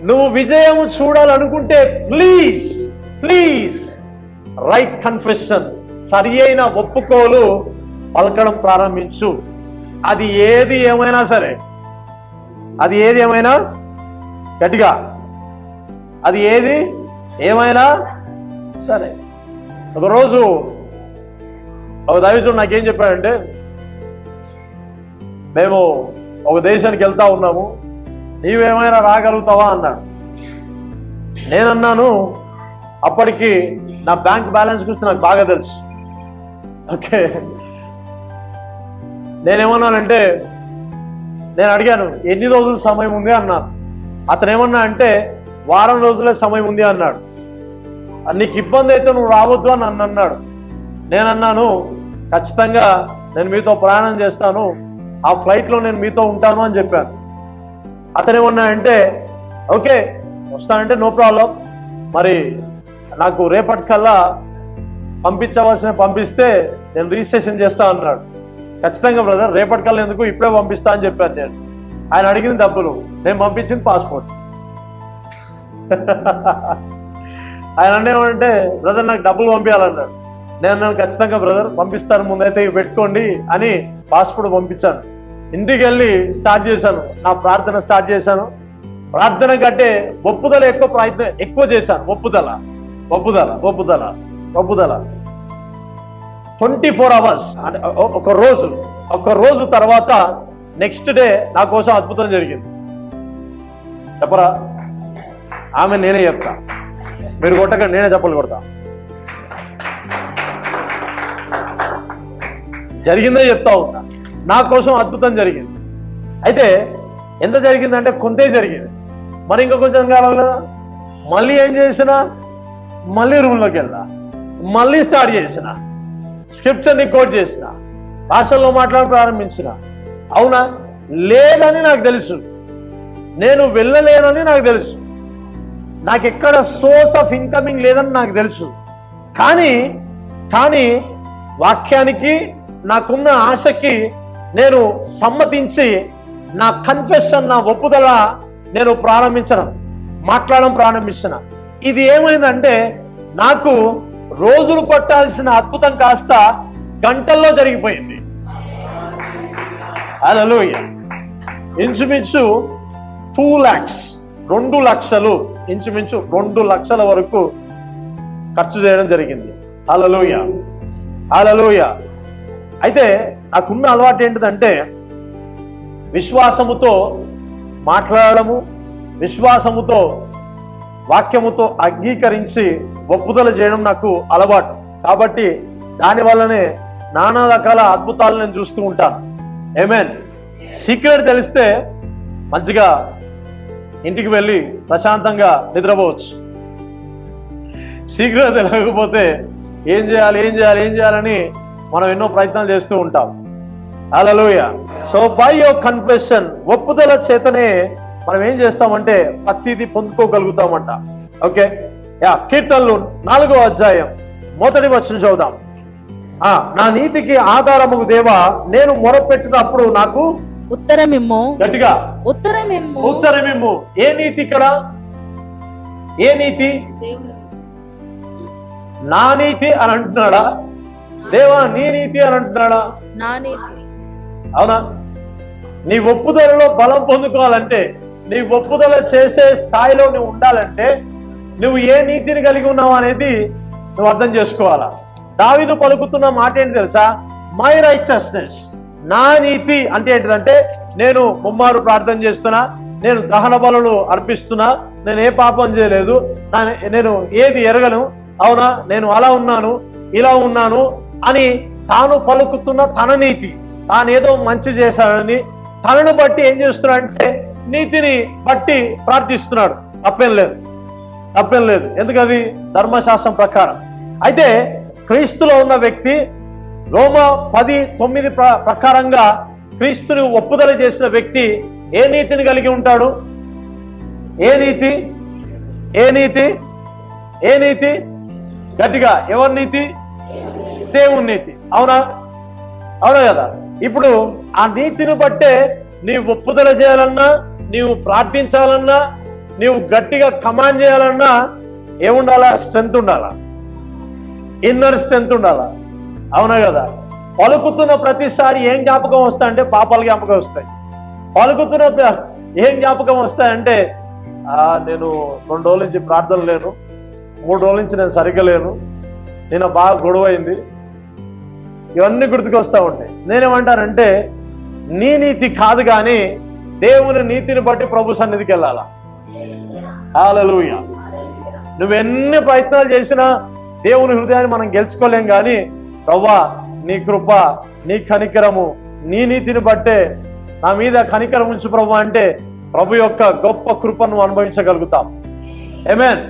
నువ్వు విజయం చూడాలనుకుంటే ప్లీజ్ ప్లీజ్ రైట్ కన్ఫెషన్, సరి అయిన ఒప్పుకోలు పలకడం ప్రారంభించు. అది ఏది ఏమైనా సరే, అది ఏది ఏమైనా గట్టిగా, అది ఏది ఏమైనా సరే. ఒకరోజు ఒక దైవజనుడు నాకేం చెప్పాడంటే, మేము ఒక దేశానికి వెళ్తా ఉన్నాము, నీవేమైనా రాగలుగుతావా అన్నాడు. నేనన్నాను, అప్పటికి నా బ్యాంక్ బ్యాలెన్స్ గురించి నాకు బాగా తెలుసు. ఓకే, నేనేమన్నానంటే, నేను అడిగాను ఎన్ని రోజులు సమయం ఉంది అన్నాను. అతను ఏమన్నా అంటే వారం రోజులే సమయం ఉంది అన్నాడు. నీకు ఇబ్బంది అయితే నువ్వు రావద్దు అని నన్ను అన్నాడు. నేనన్నాను, ఖచ్చితంగా నేను మీతో ప్రయాణం చేస్తాను, ఆ ఫ్లైట్లో నేను మీతో ఉంటాను అని చెప్పాను. అతను ఏమన్నా అంటే ఓకే వస్తానంటే నో ప్రాబ్లం, మరి నాకు రేపటికల్లా పంపిస్తే నేను రిజిస్ట్రేషన్ చేస్తా అన్నాడు. ఖచ్చితంగా బ్రదర్, రేపటికల్లా ఎందుకు, ఇప్పుడే పంపిస్తా అని చెప్పాను నేను. ఆయన అడిగింది డబ్బులు, నేను పంపించింది పాస్పోర్ట్. ఆయన అన్నేమంటే బ్రదర్ నాకు డబ్బులు పంపించాలన్నాడు. నేను అన్నాను ఖచ్చితంగా బ్రదర్ పంపిస్తాను, ముందైతే ఇవి పెట్టుకోండి అని పాస్పోర్ట్ పంపించాను. ఇంటికి వెళ్ళి స్టార్ట్ చేశాను, నా ప్రార్థన స్టార్ట్ చేశాను. ప్రార్థన కంటే ఒప్పుదల ఎక్కువ చేశాను. ఒప్పుదల 24 hours అంటే ఒక రోజు తర్వాత నెక్స్ట్ డే నా కోసం అద్భుతం జరిగింది. చెప్పరా? ఆమె నేనే చెప్తా, మీరు కొట్టకండి, నేనే చెప్పలు కొడతా. జరిగిందే చెప్తా ఉన్నా, నా కోసం అద్భుతం జరిగింది. అయితే ఎంత జరిగిందంటే కొంతే జరిగింది, మరి ఇంకా కొంచెం కావాలి కదా. మళ్ళీ ఏం చేసినా, మళ్ళీ రూమ్లోకి వెళ్ళా, మళ్ళీ స్టార్ట్ చేసిన, స్క్రిప్చర్ని కోట్ చేసిన, భాషల్లో మాట్లాడ ప్రారంభించిన. అవునా, లేదని నాకు తెలుసు, నేను వెళ్ళలేనని నాకు తెలుసు, నాకు ఎక్కడ సోర్స్ ఆఫ్ ఇన్కమింగ్ లేదని నాకు తెలుసు. కానీ వాక్యానికి నాకున్న ఆశకి నేను సమ్మతించి నా కన్ఫెషన్, నా ఒప్పుదల నేను మాట్లాడడం ప్రారంభించిన. ఇది ఏమైందంటే నాకు రోజులు పట్టాల్సిన అద్భుతం కాస్త గంటల్లో జరిగిపోయింది. హల్లెలూయా. ఇంచుమించు 2 lakhs 2 లక్షలు, ఇంచుమించు 2 లక్షల వరకు ఖర్చు చేయడం జరిగింది. హల్లెలూయా హల్లెలూయా. అయితే నాకున్న అలవాటు ఏంటిదంటే విశ్వాసముతో మాట్లాడము, విశ్వాసముతో వాక్యముతో అంగీకరించి ఒప్పుదల చేయడం నాకు అలవాటు. కాబట్టి దానివల్లనే నానా రకాల అద్భుతాలు నేను చూస్తూ ఉంటాను. ఆమేన్. సీక్రెట్ తెలిస్తే మంచిగా ఇంటికి వెళ్ళి ప్రశాంతంగా నిద్రపోవచ్చు. సీక్రెట్ తెలియకపోతే ఏం చేయాలని మనం ఎన్నో ప్రయత్నాలు చేస్తూ ఉంటాం. హల్లెలూయా. సో బై యువర్ కన్ఫెషన్, ఒప్పుదల చేతనే మనం ఏం చేస్తామంటే ప్రతిదీ పొందుకోగలుగుతామంట. ఓకే, కీర్తనలు 4వ అధ్యాయం 1వ వచనం చదువుదాం. నా నీతికి ఆధారముకు దేవా, నేను మొరపెట్టినప్పుడు నాకు ఉత్తరమిమ్ము. గట్టిగా ఉత్తరమిమ్ము. ఏ నీతి ఇక్కడ? ఏ నీతి? నా నీతి అని అంటున్నాడా? దేవా నీ నీతి అని అంటున్నాడా? నా నీతి. అవునా? నీ ఒప్పుదలలో బలం పొందుకోవాలంటే, నీ ఒప్పుదల చేసే స్థాయిలో నువ్వు ఉండాలంటే నువ్వు ఏ నీతిని కలిగి ఉన్నావు అనేది నువ్వు అర్థం చేసుకోవాలా. దావీదు పలుకుతున్న మాట ఏంటి తెలుసా? మై రైచియస్నెస్, నా నీతి అంటే ఏంటిదంటే నేను ముమ్మారు ప్రార్థన చేస్తున్నా, నేను దహన బలులు అర్పిస్తున్నా, నేను ఏ పాపం చేయలేదు, నేను ఏది ఎరగను, అవునా, నేను అలా ఉన్నాను ఇలా ఉన్నాను అని తాను పలుకుతున్న తన నీతి, తానేదో మంచి చేశాడని తనను బట్టి ఏం చేస్తున్నాడంటే నీతిని బట్టి ప్రార్థిస్తున్నాడు. తప్పేం లేదు. ఎందుకది? ధర్మశాస్త్రం ప్రకారం. అయితే క్రీస్తులో ఉన్న వ్యక్తి రోమా 10:9 ప్రకారంగా క్రీస్తుని ఒప్పుదల చేసిన వ్యక్తి ఏ నీతిని కలిగి ఉంటాడు? ఏ నీతి? గట్టిగా, ఎవరి నీతి? దేవుని నీతి. అవునా కదా? ఇప్పుడు ఆ నీతిని బట్టే నీవు ఒప్పుదల చేయాలన్నా, నీవు ప్రార్థించాలన్నా, నీవు గట్టిగా కమాండ్ చేయాలన్నా ఏముండాలా? స్ట్రెంగ్త్ ఉండాలా, ఇన్నర్ స్ట్రెంగ్త్ ఉండాలా. అవునా కదా? పలుకుతున్న ప్రతిసారి ఏం జ్ఞాపకం వస్తాయంటే పాపాలు జ్ఞాపకం వస్తాయి. పలుకుతున్న ఏం జ్ఞాపకం వస్తాయంటే నేను 2 రోజుల నుంచి ప్రార్థన లేను, 3 రోజుల నుంచి నేను సరిగ్గా లేను, నేను బాగా గొడవ అయింది, ఇవన్నీ గుర్తుకొస్తూ ఉంటాయి. నేనేమంటానంటే నీ నీతి కాదు కానీ దేవుని నీతిని బట్టి ప్రభు సన్నిధికి వెళ్ళాలా. హల్లెలూయా. నువ్వెన్ని ప్రయత్నాలు చేసినా దేవుని హృదయాన్ని మనం గెలుచుకోలేం కానీ ప్రభువా నీ కృప, నీ కనికరము, నీ నీతిని బట్టే నా మీద కనికరం ఉంచు ప్రభు అంటే ప్రభు యొక్క గొప్ప కృపను అనుభవించగలుగుతాం. ఆమేన్.